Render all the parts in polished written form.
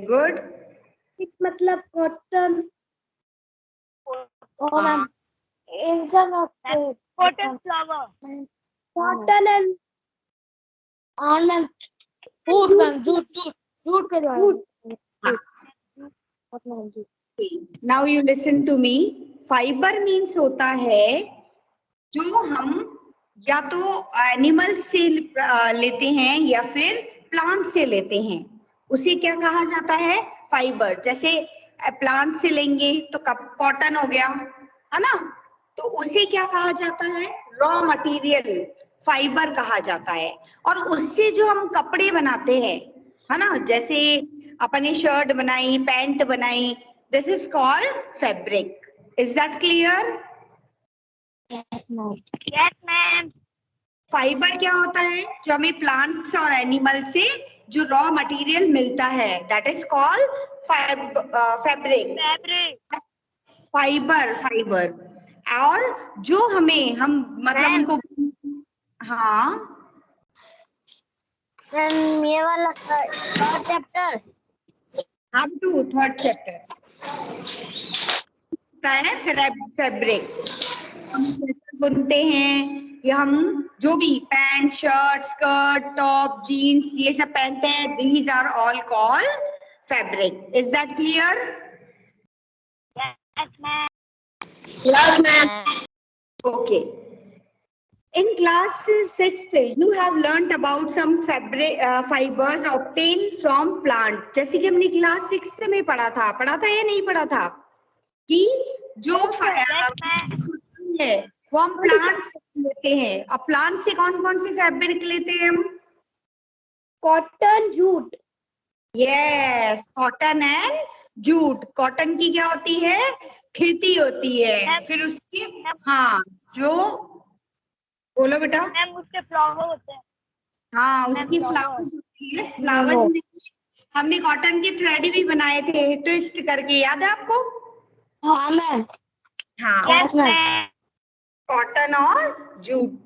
Good. मतलब cotton और ma'am इंसान of cotton flower, cotton and और मैम जूट मैम जूट के द्वारा now you listen to me. Fibre means होता है जो हम या तो एनिमल से लेते हैं या फिर प्लांट से लेते हैं, उसे क्या कहा जाता है? फाइबर। जैसे प्लांट से लेंगे तो कॉटन हो गया, है ना, तो उसे क्या कहा जाता है? रॉ मटेरियल फाइबर कहा जाता है। और उससे जो हम कपड़े बनाते हैं, है ना, जैसे अपने शर्ट बनाई, पैंट बनाई, this is called fabric. Is that clear? Yes ma'am. Fibre क्या होता है? जो हमें प्लांट्स और एनिमल से जो रॉ मटेरियल मिलता है, that is called fabric. Fibre fibre. और जो हमें हम मतलब उनको, हाँ ये वाला थर्ड चैप्टर, अब टू थर्ड चैप्टर है फैब्रिक। हम स्वेटर बुनते हैं या हम जो भी pant, shirt, skirt, top, jeans ये सब पहनते हैं, these are all called fabric. Is that clear? Yes ma'am. Yes, ma'am. Okay. In class 6th, you have learnt about some fibers obtained from plant. जैसे कि हमने क्लास 6th में पढ़ा था या नहीं पढ़ा था कि जो है वो हम प्लांट से लेते हैं। अब प्लांट से कौन कौन से फैब्रिक लेते हैं हम? Cotton jute. Yes, cotton and jute. Cotton की क्या होती है? खेती होती है। फिर उसकी, हाँ, जो बोलो बेटा। मैम उसके फ्लावर होते हैं। हाँ, उसकी फ्लावर्स होती है। फ्लावर्स में हमने कॉटन के थ्रेड भी बनाए थे ट्विस्ट करके, याद है आपको? हाँ मैम। हाँ, यस मैम। कॉटन और jute.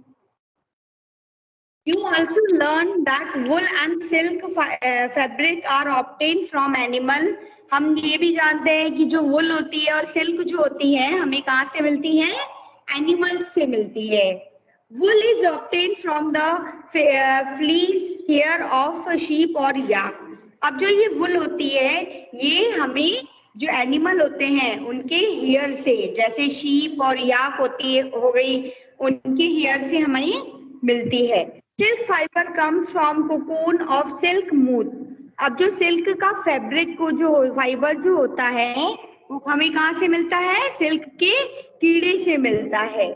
You also learn that wool and silk fabric are obtained from animal. हम ये भी जानते हैं कि जो wool होती है और silk जो होती है हमें कहाँ से मिलती है? Animals से मिलती है। Wool is obtained from the fleece hair of sheep or yak. अब जो ये wool होती है ये हमें जो एनिमल होते हैं उनके हेयर से, जैसे शीप और याक होती है हो गई, उनके हेयर से हमें मिलती है। Silk fibre comes from cocoon of silk moth. अब जो सिल्क का फैब्रिक को जो फाइबर जो होता है वो हमें कहाँ से मिलता है? सिल्क के कीड़े से मिलता है।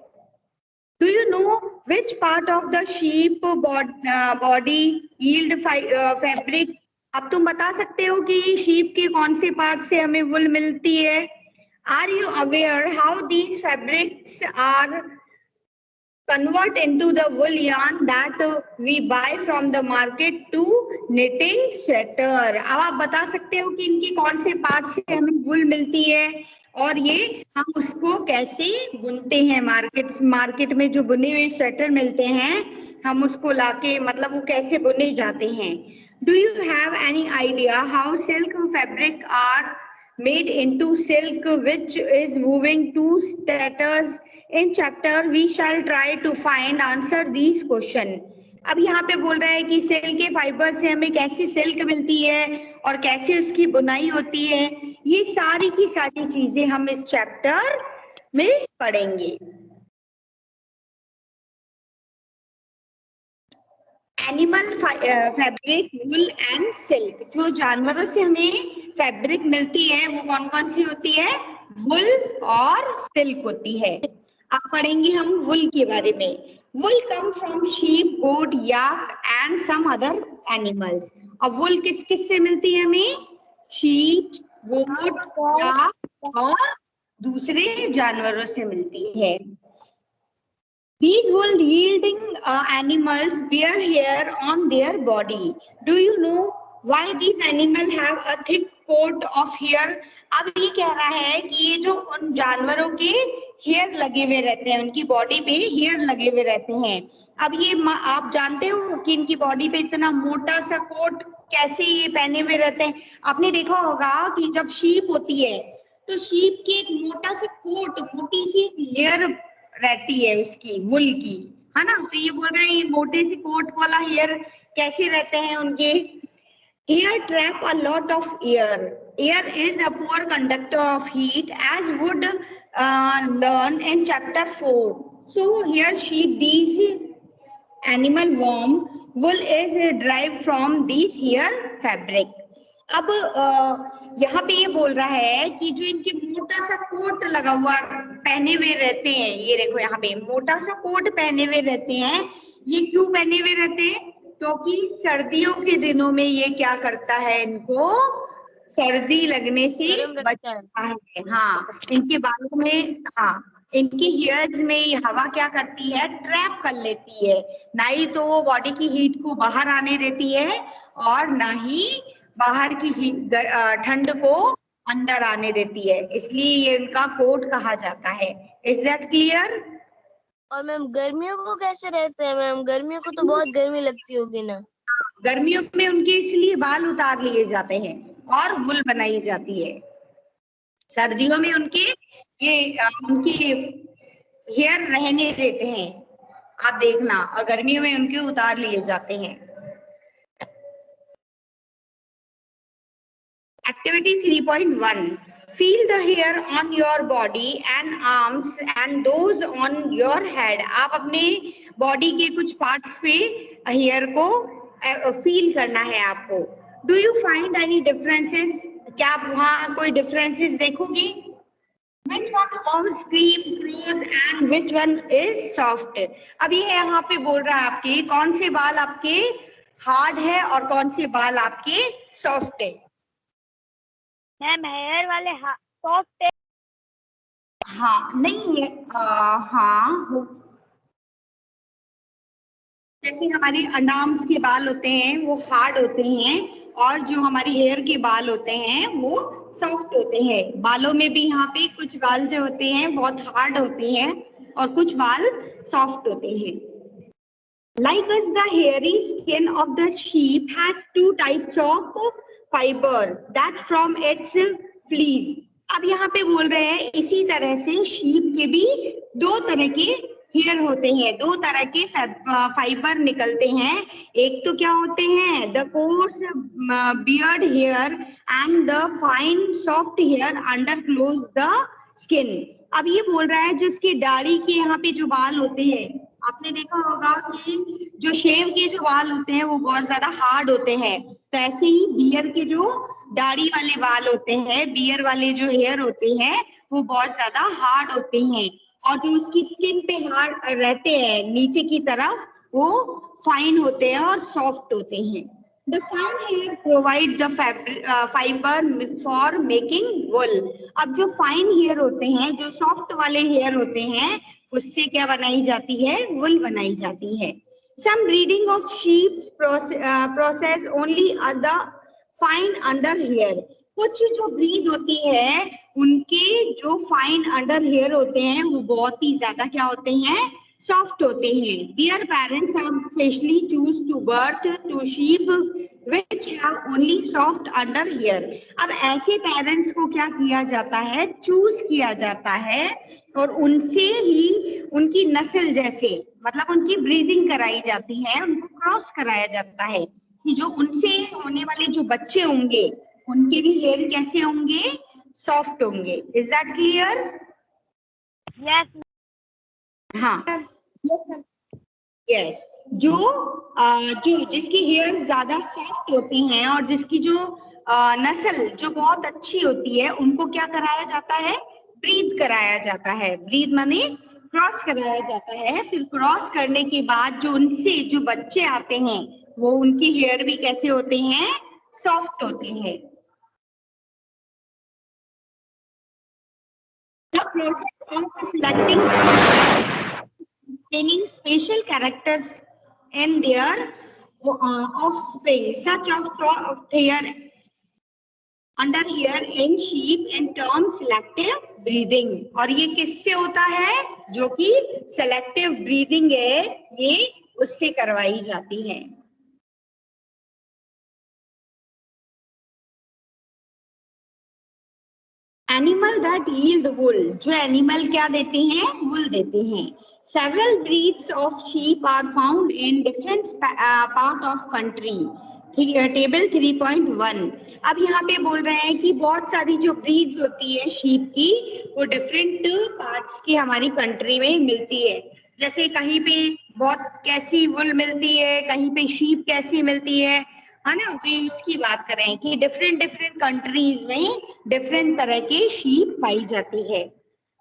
Do you know which part of the sheep body yield fabric? अब तुम बता सकते हो कि शीप के कौन से पार्ट से हमें वुल मिलती है? Are you aware how these fabrics are convert into the wool yarn that we buy from the market to knitting sweater? अब आप बता सकते हो कि इनकी कौन से पार्ट से हमें वुल मिलती है और ये हम उसको कैसे बुनते हैं? मार्केट में जो बुने हुए स्वेटर मिलते हैं हम उसको लाके मतलब वो कैसे बुने जाते हैं? Do you have any idea how silk fabric are made into silk which is moving to status? In chapter we shall try to find answer these question. अब यहाँ पे बोल रहा है कि सिल्क के फाइबर से हमें कैसी सिल्क मिलती है और कैसे उसकी बुनाई होती है। ये सारी की सारी चीजें हम इस चैप्टर में पढ़ेंगे। Animal fabric, wool and silk. जो जानवरों से हमें फैब्रिक मिलती है वो कौन कौन सी होती है? वुल और सिल्क होती है। अब पढ़ेंगे हम वुल के बारे में। Wool come from sheep, goat, yak and some other animals. अब वुल किस किस से मिलती है हमें? शीप, गोट, याक और दूसरे जानवरों से मिलती है। These wool yielding animals wear hair on their body. Do you know Why these animal have a thick coat of hair? अब ये कह रहा है कि ये जो उन जानवरों के हेयर लगे हुए रहते हैं, उनकी बॉडी पे हेयर लगे हुए रहते हैं। अब ये आप जानते हो कि इनकी बॉडी पे इतना मोटा सा कोट कैसे ये पहने हुए रहते हैं? आपने देखा होगा कि जब शीप होती है तो शीप की एक मोटा सा कोट, मोटी सी लेयर रहती है उसकी वुल की, है ना? तो ये बोल रहे हैं ये मोटे से कोट वाला हेयर कैसे रहते हैं उनके? Hair trap a lot of air. Air is a poor conductor of heat, as would learn in chapter 4. So here sheep, these animal warm wool is derived from these hair fabric. अब यहाँ पे ये बोल रहा है कि जो इनके मोटा सा कोट लगा हुआ पहने हुए रहते हैं, ये देखो यहाँ पे मोटा सा कोट पहने हुए रहते हैं। ये क्यों पहने हुए रहते हैं? क्योंकि सर्दियों के दिनों में ये क्या करता है, इनको सर्दी लगने से बचता है। हाँ, इनके बालों में, हाँ, इनके हेयर्स में ये हवा क्या करती है, ट्रैप कर लेती है। ना ही तो वो बॉडी की हीट को बाहर आने देती है और ना ही बाहर की ठंड को अंदर आने देती है, इसलिए ये इनका कोट कहा जाता है। Is that clear? और मैम गर्मियों को कैसे रहते हैं मैम? गर्मियों को तो बहुत गर्मी लगती होगी ना। गर्मियों में उनके इसलिए बाल उतार लिए जाते हैं और वुल बनाई जाती है। सर्दियों में उनके ये उनकी हेयर रहने देते हैं, आप देखना, और गर्मियों में उनके उतार लिए जाते हैं। Activity 3.1. Feel the hair on your body and arms and those on your head. आप अपने बॉडी के कुछ पार्ट्स पे हेयर को फील करना है आपको। Do you find any differences? क्या आप वहाँ कोई differences देखोगी? Which one of cream, crows and which one is soft? अब ये यहाँ पे बोल रहा है आपके कौन से बाल आपके हार्ड है और कौन से बाल आपके सॉफ्ट है। मैम हेयर वाले सॉफ्ट है। हाँ नहीं है, हाँ, जैसे हमारे अंडार्म्स के बाल होते हैं वो हार्ड होते हैं और जो हमारे हेयर के बाल होते हैं वो सॉफ्ट होते हैं। बालों में भी यहाँ पे कुछ बाल जो होते हैं बहुत हार्ड होते हैं और कुछ बाल सॉफ्ट होते हैं। Like us, the hairy skin of the sheep has two types of fiber that from its fleece. अब यहाँ पे बोल रहे हैं इसी तरह से शीप के भी दो तरह के हेयर होते हैं, दो तरह के फाइबर निकलते हैं। एक तो क्या होते हैं, the coarse beard hair and the fine soft hair under close the skin. अब ये बोल रहा है जो उसकी दाढ़ी के यहाँ पे जो बाल होते हैं, आपने देखा होगा कि जो शेव के जो बाल होते हैं वो बहुत ज्यादा हार्ड होते हैं, तो ऐसे ही बियर के जो दाढ़ी वाले बाल होते हैं, बियर वाले जो हेयर होते हैं वो बहुत ज्यादा हार्ड होते हैं और जो उसकी स्किन पे हार्ड रहते हैं नीचे की तरफ वो फाइन होते हैं और सॉफ्ट होते हैं। The fine hair provide the fiber for making wool. अब जो फाइन हेयर होते हैं, जो सॉफ्ट वाले हेयर होते हैं, उससे क्या बनाई जाती है, वुल बनाई जाती है। Some breeding of sheep process only the fine under hair. कुछ जो ब्रीड होती है उनके जो फाइन अंडर हेयर होते हैं वो बहुत ही ज्यादा क्या होते हैं, सॉफ्ट होते हैं। Their parents are specially choose to birth to sheep which have only soft under hair. अब ऐसे पेरेंट्स को क्या किया जाता है, चूज किया जाता है और उनसे ही उनकी नस्ल जैसे मतलब उनकी ब्रीडिंग कराई जाती है, उनको क्रॉस कराया जाता है कि जो उनसे होने वाले जो बच्चे होंगे उनके भी हेयर कैसे होंगे, सॉफ्ट होंगे। Is that clear? यस। हाँ, यस। जो जिसकी हेयर ज्यादा सॉफ्ट होती हैं और जिसकी जो नस्ल जो बहुत अच्छी होती है उनको क्या कराया जाता है, ब्रीड कराया जाता है। ब्रीड माने क्रॉस कराया जाता है। फिर क्रॉस करने के बाद जो उनसे जो बच्चे आते हैं वो उनकी हेयर भी कैसे होते हैं, सॉफ्ट होते हैं। The process of selecting containing special characters in their offspring such of soft hair under hair in sheep and term selective breathing। और ये किससे होता है? जो कि selective breathing है, ये उससे करवाई जाती है। एनिमल दैट यील्ड वुल, जो एनिमल क्या देते हैं? वुल देते हैं। Several breeds of sheep are found in different part of country। Table 3.1। अब यहाँ पे बोल रहे हैं कि बहुत सारी जो ब्रीड्स होती है शीप की, वो डिफरेंट पार्ट्स की हमारी कंट्री में मिलती है। जैसे कहीं पे बहुत कैसी वुल मिलती है, कहीं पे शीप कैसी मिलती है ना। तो उसकी बात कर रहे हैं कि डिफरेंट कंट्रीज में डिफरेंट तरह के शीप पाई जाती है।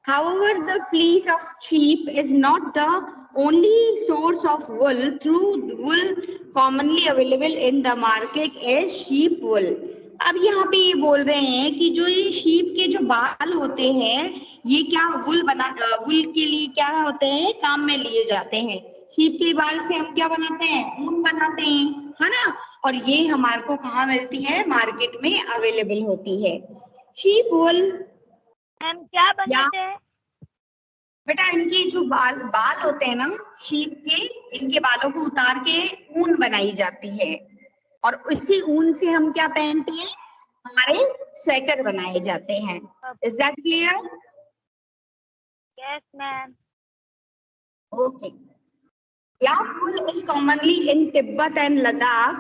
However, the fleece of sheep is not the only source of wool. Through wool commonly available in the market is sheep wool। अब यहाँ पे ये बोल रहे हैं कि जो ये शीप के जो बाल होते हैं, ये क्या वुल के लिए क्या होते हैं? काम में लिए जाते हैं। शीप के बाल से हम क्या बनाते हैं? ऊन बनाते हैं, है ना। और ये हमारे को कहाँ मिलती है? मार्केट में अवेलेबल होती है। शीप वुल मैम क्या बनाते हैं? बेटा इनके जो बाल होते हैं ना शीप के, इनके बालों को उतार के ऊन बनाई जाती है, और उसी ऊन से हम क्या पहनते हैं? हमारे स्वेटर बनाए जाते हैं। Is that clear? Yes ma'am. Okay. Yak wool is commonly in Tibet and Ladakh.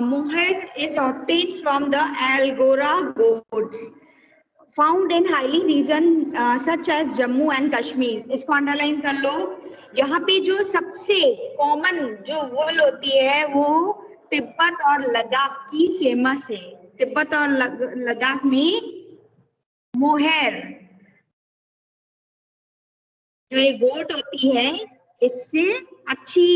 Mohair is obtained from the Angora goats found in highly region such as Jammu and Kashmir। इसको underline कर लो। यहाँ पे जो सबसे common जो वूल होती है वो तिब्बत और लद्दाख की फेमस है। तिब्बत और लद्दाख में मोहेर जो ये गोट होती है, इससे अच्छी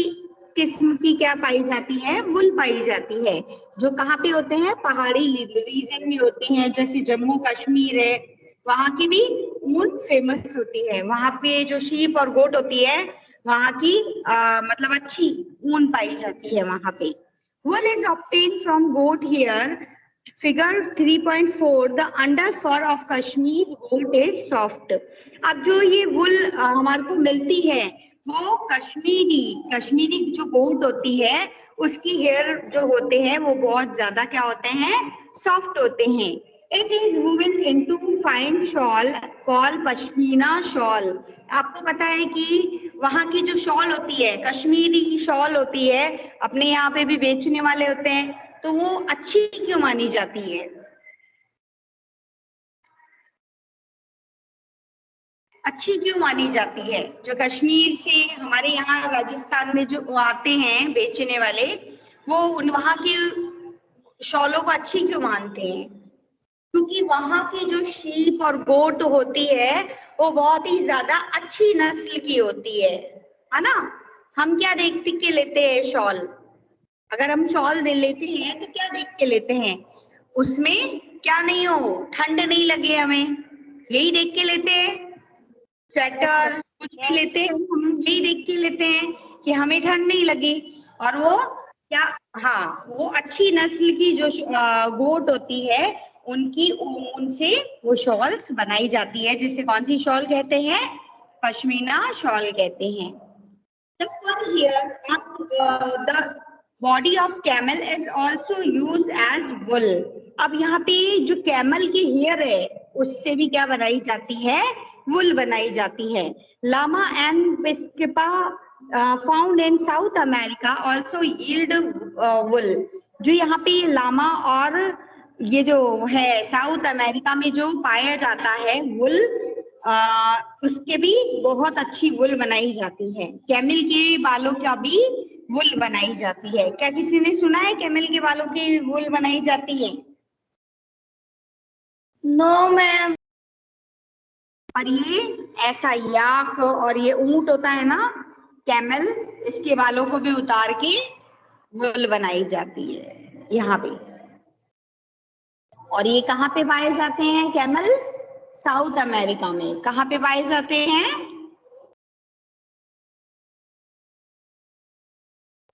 किस्म की क्या पाई जाती है? वुल पाई जाती है। जो कहाँ पे होते हैं? पहाड़ी रीजन में होते हैं, जैसे जम्मू कश्मीर है, वहां की भी ऊन फेमस होती है। वहां पे जो शीप और गोट होती है, वहां की मतलब अच्छी ऊन पाई जाती है वहां पे। Wool is obtain from goat hair. Figure 3.4 the under fur of Kashmir goat is soft. अब जो ये वुल हमारे को मिलती है, वो कश्मीरी जो गोट होती है, उसकी हेयर जो होते हैं वो बहुत ज्यादा क्या होते हैं? सॉफ्ट होते हैं। It is woven into fine shawl called pashmina shawl. आपको पता है कि वहां की जो शॉल होती है, कश्मीरी शॉल होती है, अपने यहाँ पे भी बेचने वाले होते हैं, तो वो अच्छी क्यों मानी जाती है? अच्छी क्यों मानी जाती है? जो कश्मीर से हमारे यहाँ राजस्थान में जो आते हैं बेचने वाले, वो वहां की शॉलों को अच्छी क्यों मानते हैं? क्योंकि वहां की जो शीप और गोट होती है वो बहुत ही ज्यादा अच्छी नस्ल की होती है ना। हम क्या देख के लेते हैं शॉल? अगर हम शॉल दे लेते हैं तो क्या देख के लेते हैं? उसमें क्या नहीं हो, ठंड नहीं लगे हमें, यही देख के लेते हैं। स्वेटर कुछ भी लेते हैं हम यही देख के लेते हैं कि हमें ठंड नहीं लगी। और वो क्या, हाँ, वो अच्छी नस्ल की जो गोट होती है, उनकी ऊन से वो शॉल्स बनाई जाती है, जिसे कौन सी शॉल कहते हैं? पश्मीना शॉल कहते हैं। The fur here on the body of camel is also used as wool। अब यहाँ पे जो कैमल की हेयर है, उससे भी क्या बनाई जाती है? वुल बनाई जाती है। लामा एंड पिस्किपा found in South America also yield wool. जो यहाँ पे लामा और ये जो है साउथ अमेरिका में जो पाया जाता है वुल, उसके भी बहुत अच्छी वुल बनाई जाती है। कैमल के बालों का भी वुल बनाई जाती है। क्या किसी ने सुना है कैमल के बालों की वुल बनाई जाती है? No ma'am. और ये ऐसा याक और ये ऊंट होता है ना, कैमल, इसके बालों को भी उतार के वुल बनाई जाती है यहाँ पे। और ये कहाँ पे पाए जाते हैं कैमल? साउथ अमेरिका में। कहाँ पे पाए जाते हैं?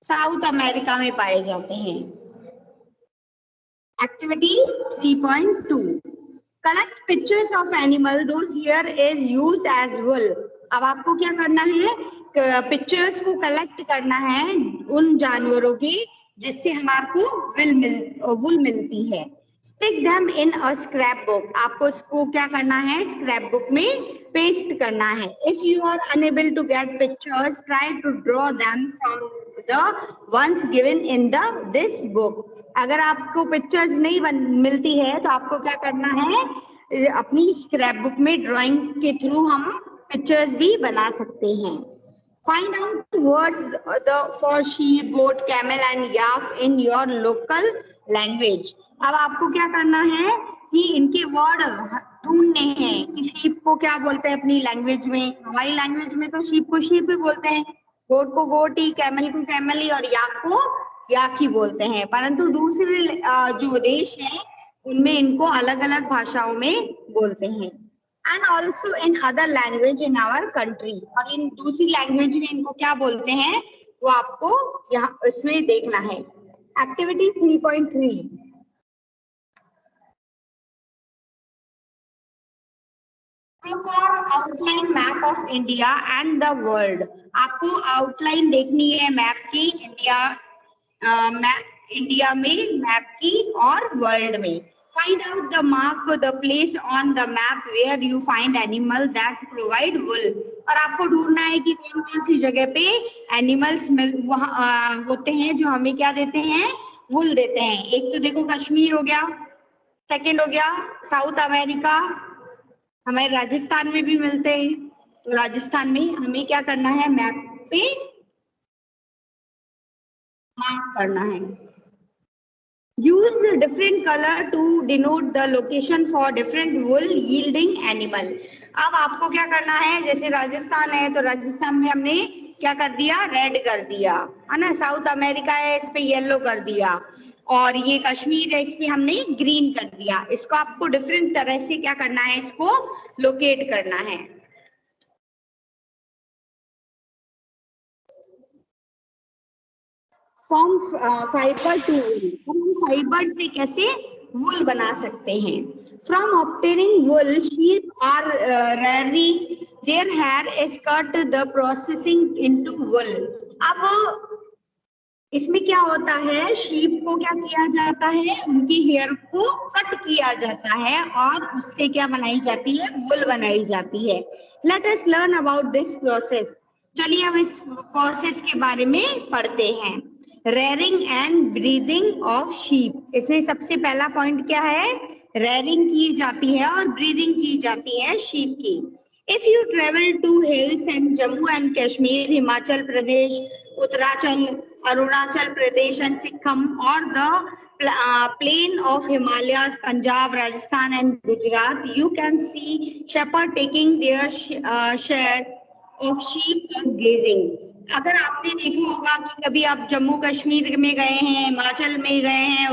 साउथ अमेरिका में पाए जाते हैं। Activity 3.2 collect pictures of animal those here is used as wool. अब आपको क्या करना है, पिक्चर्स को कलेक्ट करना है उन जानवरों की जिससे हमारे को वुल मिलती है। Stick them in a scrap book. आपको इसको क्या करना है, स्क्रैप बुक में पेस्ट करना है। If you are unable to get pictures try to draw them from the ones given in the this book. अगर आपको पिक्चर्स नहीं मिलती है तो आपको क्या करना है, अपनी स्क्रैप बुक में ड्राइंग के थ्रू हम पिक्चर्स भी बना सकते हैं। Find out words for sheep, goat, camel and yak in your local language. अब आपको क्या करना है कि इनके वर्ड ढूंढने हैं कि शीप को क्या बोलते हैं अपनी लैंग्वेज में। हमारी लैंग्वेज में तो शीप को शीप ही बोलते हैं, गोट को गोट ही, कैमल को कैमल ही और याक को याक ही बोलते हैं। परंतु दूसरे जो देश हैं उनमें इनको अलग अलग भाषाओं में बोलते हैं। And also in other language in our country. और इन दूसरी लैंग्वेज में इनको क्या बोलते हैं वो आपको यहाँ इसमें देखना है। Activity 3.3 outline map of India and the world. आपको आउटलाइन देखनी है मैप की, इंडिया में मैप की और वर्ल्ड में। Find out the mark, the place on the map where you find animal that provide wool। और आपको ढूंढना है कि कौन कौन सी जगह पे एनिमल्स होते हैं जो हमें क्या देते हैं, वुल देते हैं। एक तो देखो कश्मीर हो गया, सेकंड हो गया साउथ अमेरिका, हमारे राजस्थान में भी मिलते हैं। तो राजस्थान में हमें क्या करना है, मैप पे मार्क करना है। Use different color to denote the location for different wool yielding animal। अब आपको क्या करना है, जैसे राजस्थान है तो राजस्थान में हमने क्या कर दिया, रेड कर दिया है ना। साउथ अमेरिका है इस पे येलो कर दिया, और ये कश्मीर है इस पे हमने ग्रीन कर दिया। इसको आपको डिफरेंट तरह से क्या करना है, इसको लोकेट करना है। From fibre to wool. हम फाइबर से कैसे वुल बना सकते हैं। From obtaining wool sheep are rarely their hair is cut the processing into wool. अब इसमें क्या होता है, शीप को क्या किया जाता है, उनकी हेयर को कट किया जाता है और उससे क्या बनाई जाती है, वुल बनाई जाती है। Let us learn about this process. चलिए हम इस प्रोसेस के बारे में पढ़ते हैं। Rearing and breathing of sheep. इसमें सबसे पहला पॉइंट क्या है, रेयरिंग की जाती है और ब्रीदिंग की जाती है शीप की। If you travel to hills and Jammu and Kashmir, Himachal Pradesh, Uttarakhand, Arunachal Pradesh and Sikkim, or the plain of Himalayas, Punjab, Rajasthan and Gujarat, you can see shepherd taking their share of sheep and grazing। अगर आपने देखा होगा कि कभी आप जम्मू कश्मीर में गए हैं, हिमाचल में गए हैं,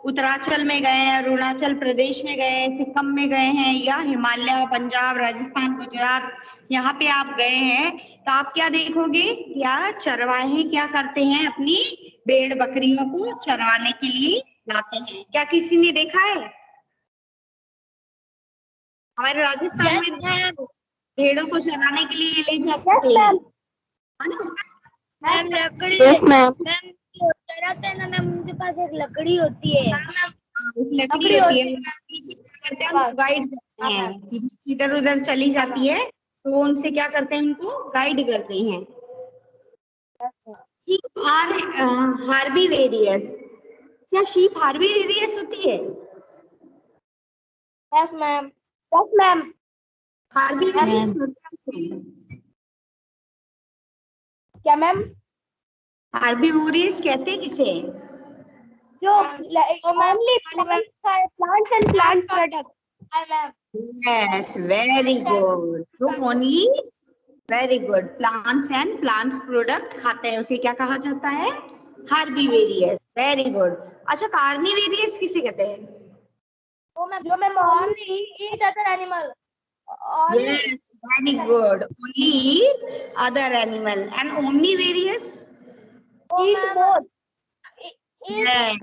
उत्तराखंड में गए हैं, अरुणाचल प्रदेश में गए हैं, सिक्किम में गए हैं, या हिमालय, पंजाब, राजस्थान, गुजरात, यहाँ पे आप गए हैं, तो आप क्या देखोगे, क्या चरवाहे क्या करते हैं, अपनी भेड़ बकरियों को चराने के लिए लाते हैं। क्या किसी ने देखा है? हमारे राजस्थान में भेड़ों को चराने के लिए ले जाते हैं, है ना? मैम लकड़ी, चराते हैं ना मैम, उनके पास एक लकड़ी होती है, लकड़ी होती है, गाइड करते हैं कि इधर उधर चली जाती है तो वो उनसे क्या करते हैं, उनको गाइड करते हैं। Sheep are herbivorous. क्या शीप हार्बीवेरियस होती है? Yes ma'am, yes ma'am. Herbivorous क्या मैम? हार्बीवोरियस कहते हैं किसे? जो only plants and plant product. Yes, very good. So only very good. Plants and plants product खाते हैं, उसे क्या कहा जाता है, हार्बीवेरियस। Very good. अच्छा, कार्निवेरियस किसे कहते हैं? जो ma'am only eat other animal. Yes, very good. Only eat other animal. And omnivorous? Eat both. Yes.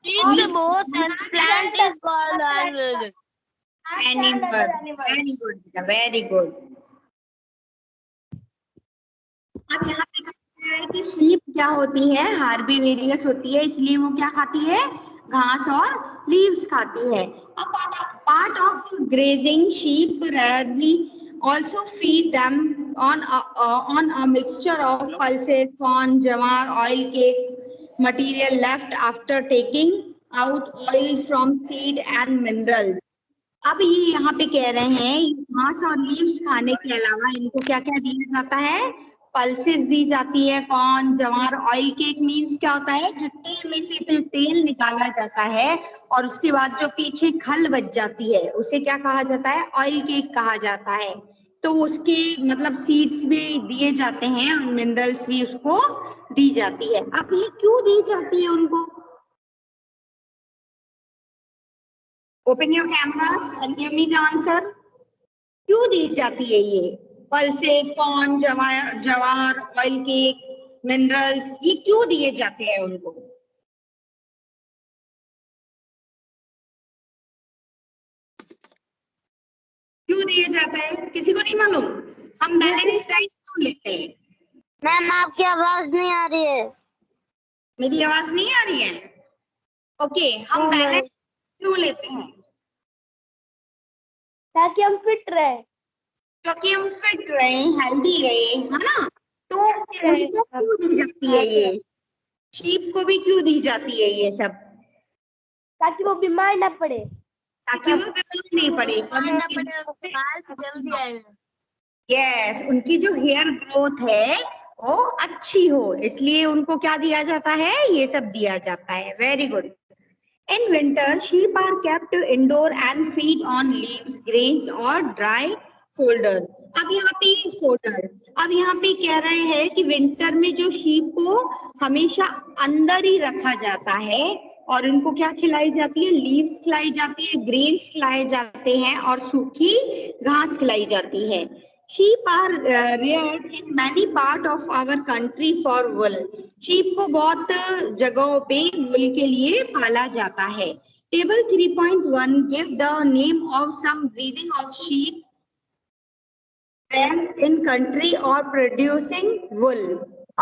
Eat both and plant is called animal. Animal. Very good, बेटा, very good. अब यहाँ पे कहा है कि शीप क्या होती है, हार्बीवेरियस होती है, इसलिए वो क्या खाती है, घास और लीव्स खाती है. Part of grazing sheep rarely also feed them on a mixture of pulses, corn, jawar, oil cake material left after taking out oil from seed and minerals. अब ये यहाँ पे कह रहे हैं घास और लीव्स खाने के अलावा इनको क्या क्या दिया जाता है, पल्सेस दी जाती है, कॉर्न, जवार, ऑयल केक मीन्स क्या होता है, जो तेल में से तेल निकाला जाता है और उसके बाद जो पीछे खल बच जाती है उसे क्या कहा जाता है, ऑयल केक कहा जाता है. तो उसके मतलब सीड्स भी दिए जाते हैं और मिनरल्स भी उसको दी जाती है. अब ये क्यों दी जाती है उनको? Open your cameras and give me the answer. क्यों दी जाती है ये पल्सेस, कॉर्न, जवार, ऑयल केक, मिनरल्स, ये क्यों दिए जाते हैं उनको? क्यों दिए जाता है, किसी को नहीं मालूम? हम बैलेंस डाइट क्यों लेते हैं? मैम आपकी आवाज नहीं आ रही है. मेरी आवाज नहीं आ रही है? ओके, हम बैलेंस क्यों लेते हैं? ताकि हम फिट रहे. क्योंकि हम फिट रहे, हेल्दी रहे, है ना? तो उनको क्यों दी जाती है ये? शीप को भी क्यों दी जाती है ये सब? ताकि वो बीमार ना पड़े. ताकि वो बीमार नहीं पड़े और उनके बाल जल्दी आए. यस, उनकी जो हेयर ग्रोथ है वो अच्छी हो, इसलिए उनको क्या दिया जाता है, ये सब दिया जाता है. Very good. In winter, sheep are kept indoor and feed on leaves, grains or dry fodder. अब यहाँ पे fodder, अब यहाँ पे कह रहे हैं कि विंटर में जो शीप को हमेशा अंदर ही रखा जाता है और उनको क्या खिलाई जाती है, लीव्स खिलाई जाती है, ग्रेन्स खिलाए जाते हैं और सूखी घास खिलाई जाती है. Sheep are reared in many part of our country for wool. Sheep को बहुत जगहों पे wool के लिए पाला जाता है. Table 3.1 give the name of some breeding of sheep in country or producing wool.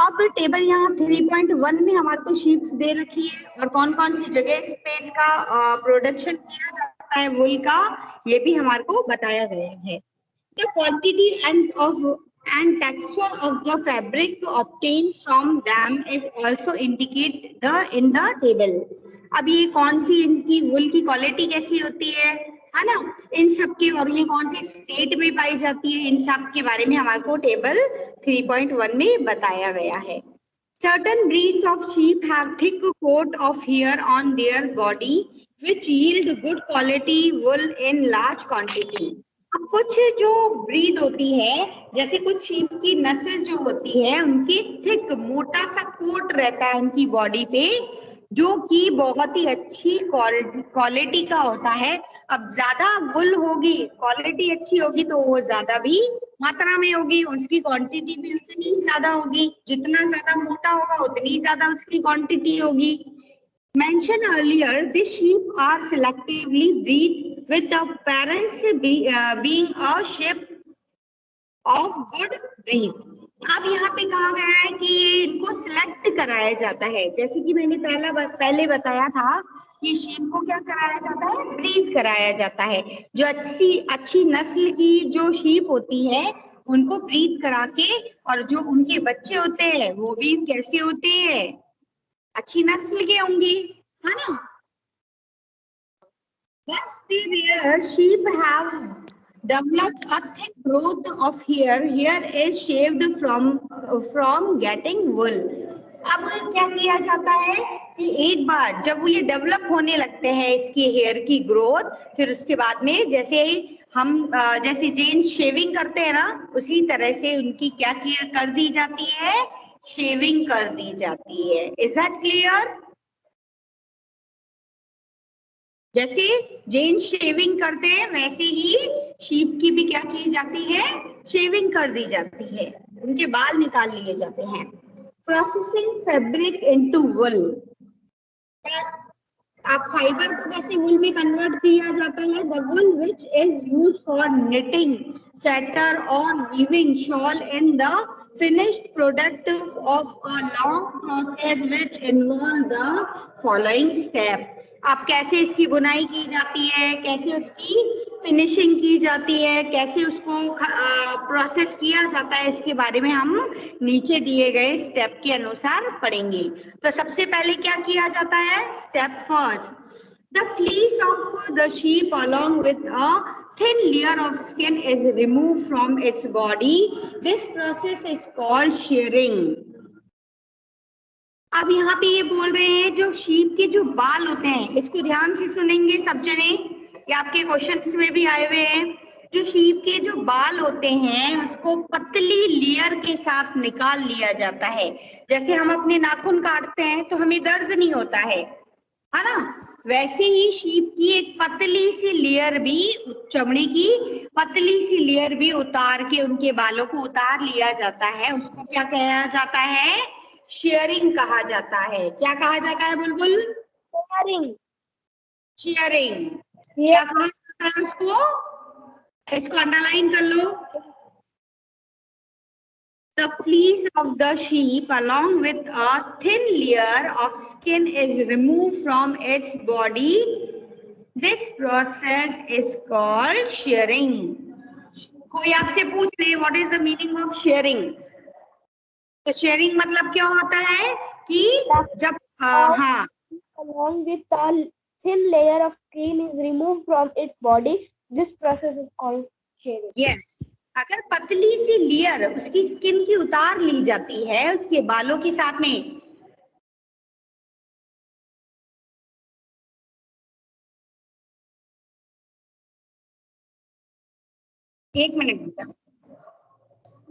अब टेबल यहाँ 3.1 में हमारे को शीप्स दे रखी है और कौन कौन सी जगह पे इसका प्रोडक्शन किया जाता है वुल का, ये भी हमारे को बताया गया है. The quantity and texture of the fabric obtained from them is also indicated in the table. अब ये कौन सी इनकी वुल की क्वालिटी कैसी होती है ना, इन सब के, और ये कौन सी स्टेट में पाई जाती है, इन सब के बारे में हमारे को टेबल 3.1 में बताया गया है. Certain breeds of sheep have thick coat of hair on their body which yield good quality wool in large quantity. अब कुछ जो ब्रीड होती है, जैसे कुछ शीप की नस्ल जो होती है, उनकी थिक मोटा सा कोट रहता है उनकी बॉडी पे, जो कि बहुत ही अच्छी क्वालिटी का होता है. अब ज्यादा वुल होगी, क्वालिटी अच्छी होगी तो वो ज्यादा भी मात्रा में होगी, उसकी क्वांटिटी भी उतनी ज्यादा होगी. जितना ज्यादा मोटा होगा उतनी ज्यादा उसकी क्वांटिटी होगी. Mentioned earlier, these sheep are selectively bred with the parents being a sheep of good breed. अब यहाँ पे कहा गया है कि इनको सिलेक्ट कराया जाता है, जैसे कि मैंने पहले बताया था कि शीप को क्या कराया जाता है, ब्रीड कराया जाता है. जो अच्छी नस्ल की जो शीप होती है उनको ब्रीड करा के, और जो उनके बच्चे होते हैं वो भी कैसे होते हैं, अच्छी नस्ल के होंगे, है ना. Once they rear, sheep have developed a thick growth of hair. Hair is shaved from getting wool. अब क्या किया जाता है कि एक बार जब वो ये डेवलप होने लगते हैं इसकी हेयर की ग्रोथ, फिर उसके बाद में जैसे हम जैसे जेंट्स शेविंग करते हैं ना, उसी तरह से उनकी क्या कर दी जाती है, शेविंग कर दी जाती है. Is that clear? जैसे जेंट्स शेविंग करते हैं वैसे ही शीप की भी क्या की जाती है, शेविंग कर दी जाती है, उनके बाल निकाल लिए जाते हैं. Processing fabric into wool. अब फाइबर को कैसे वुल में कन्वर्ट किया जाता है? The wool which is use for knitting, sweater और weaving shawl in the finished product of a long process which involve the following step। अब कैसे इसकी बुनाई की जाती है, कैसे उसकी फिनिशिंग की जाती है, कैसे उसको प्रोसेस किया जाता है, इसके बारे में हम नीचे दिए गए स्टेप के अनुसार पढ़ेंगे। तो सबसे पहले क्या किया जाता है? Step first, the fleece of the sheep along with a thin layer of skin is removed from its body. This process is called shearing। अब यहाँ पे ये बोल रहे हैं जो शीप के जो बाल होते हैं, इसको ध्यान से सुनेंगे सब जने, ये आपके क्वेश्चंस में भी आए हुए हैं। जो शीप के जो बाल होते हैं उसको पतली लेयर के साथ निकाल लिया जाता है। जैसे हम अपने नाखून काटते हैं तो हमें दर्द नहीं होता है ना, वैसे ही शीप की एक पतली सी लेयर भी, चमड़ी की पतली सी लेयर भी उतार के उनके बालों को उतार लिया जाता है। उसको क्या कहा जाता है? शेयरिंग कहा जाता है। क्या कहा जाता है बुलबुल? शेयरिंग। शेयरिंग। क्या कहा जाता है उसको? इसको अंडरलाइन कर लो। The fleece of the sheep along with a thin layer of skin is removed from its body. This process is called shearing। कोई आपसे पूछ ले what is the meaning of shearing? तो शेयरिंग मतलब क्या होता है कि जब हाँ, along with a thin layer of skin is removed from its body. This process is called shearing। yes, अगर पतली सी लेयर उसकी स्किन की उतार ली जाती है उसके बालों के साथ में, एक मिनट